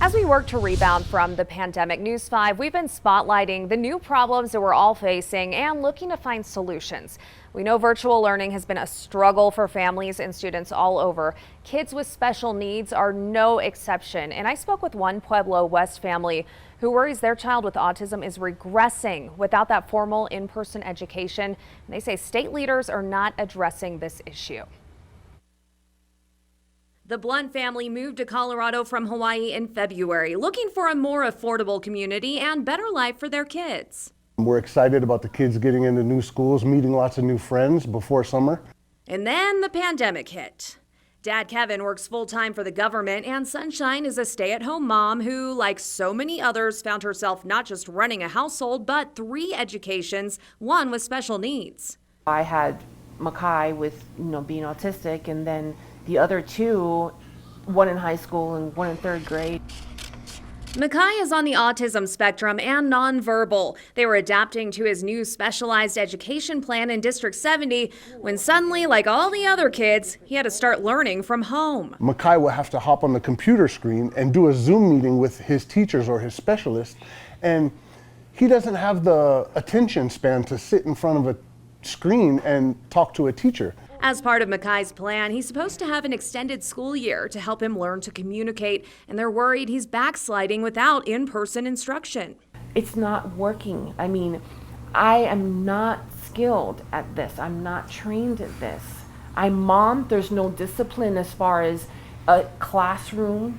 As we work to rebound from the pandemic, News 5, we've been spotlighting the new problems that we're all facing and looking to find solutions. We know virtual learning has been a struggle for families and students all over. Kids with special needs are no exception. And I spoke with one Pueblo West family who worries their child with autism is regressing without that formal in-person education. And they say state leaders are not addressing this issue. The Blunt family moved to Colorado from Hawaii in February, looking for a more affordable community and better life for their kids. We're excited about the kids getting into new schools, meeting lots of new friends before summer. And then the pandemic hit. Dad Kevin works full-time for the government, and Sunshine is a stay-at-home mom who, like so many others, found herself not just running a household, but 3 educations, one with special needs. I had Makai with, being autistic, and then the other 2, one in high school and one in 3rd grade. Makai is on the autism spectrum and nonverbal. They were adapting to his new specialized education plan in District 70 when suddenly, like all the other kids, he had to start learning from home. Makai will have to hop on the computer screen and do a Zoom meeting with his teachers or his specialists, and he doesn't have the attention span to sit in front of a screen and talk to a teacher. As part of Makai's plan, he's supposed to have an extended school year to help him learn to communicate, and they're worried he's backsliding without in-person instruction. It's not working. I mean, I am not skilled at this. I'm not trained at this. I'm mom. There's no discipline as far as a classroom,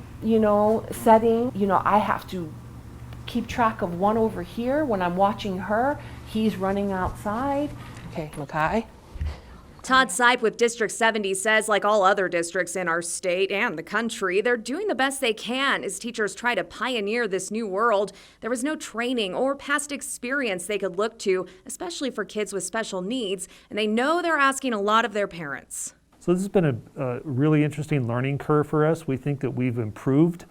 setting. I have to keep track of one over here. When I'm watching her, he's running outside. Okay, Makai. Todd Sipe with District 70 says, like all other districts in our state and the country, they're doing the best they can as teachers try to pioneer this new world. There was no training or past experience they could look to, especially for kids with special needs, and they know they're asking a lot of their parents. So this has been a really interesting learning curve for us. We think that we've improved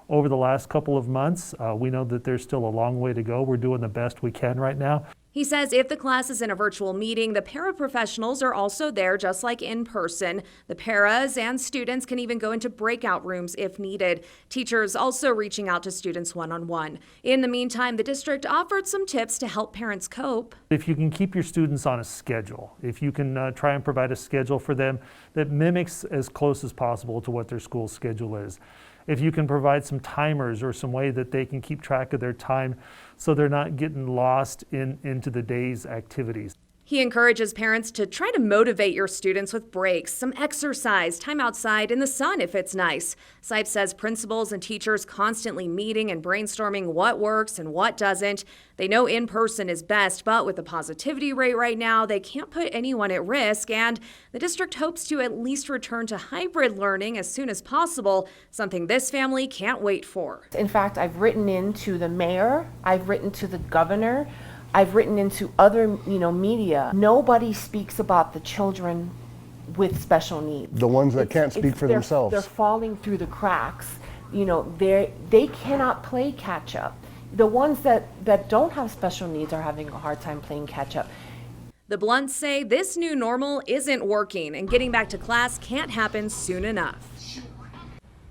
over the last couple of months. We know that there's still a long way to go. We're doing the best we can right now. He says if the class is in a virtual meeting, the paraprofessionals are also there just like in person. The paras and students can even go into breakout rooms if needed. Teachers also reaching out to students one-on-one. In the meantime, the district offered some tips to help parents cope. If you can keep your students on a schedule, if you can try and provide a schedule for them that mimics as close as possible to what their school schedule is. If you can provide some timers or some way that they can keep track of their time so they're not getting lost into the day's activities. He encourages parents to try to motivate your students with breaks, some exercise, time outside in the sun if it's nice. Sipe says principals and teachers constantly meeting and brainstorming what works and what doesn't. They know in-person is best, but with the positivity rate right now, they can't put anyone at risk, and the district hopes to at least return to hybrid learning as soon as possible, something this family can't wait for. In fact, I've written into the mayor, I've written to the governor, I've written into other, media. Nobody speaks about the children with special needs. The ones that can't speak for themselves. They're falling through the cracks. They cannot play catch up. The ones that don't have special needs are having a hard time playing catch up. The Blunts say this new normal isn't working and getting back to class can't happen soon enough.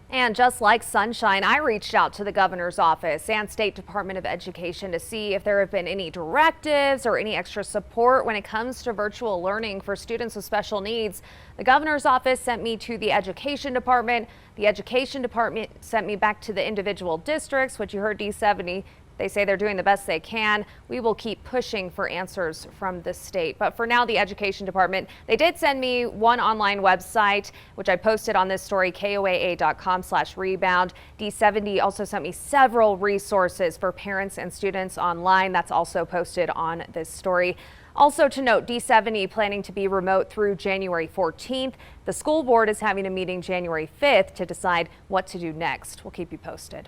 And just like Sunshine, I reached out to the governor's office and State Department of Education to see if there have been any directives or any extra support when it comes to virtual learning for students with special needs. The governor's office sent me to the Education Department. The Education Department sent me back to the individual districts, which you heard D70. They say they're doing the best they can. We will keep pushing for answers from the state. But for now, the Education Department, they did send me one online website, which I posted on this story, KOAA.com/rebound. D70 also sent me several resources for parents and students online. That's also posted on this story. Also to note, D70 planning to be remote through January 14th. The school board is having a meeting January 5th to decide what to do next. We'll keep you posted.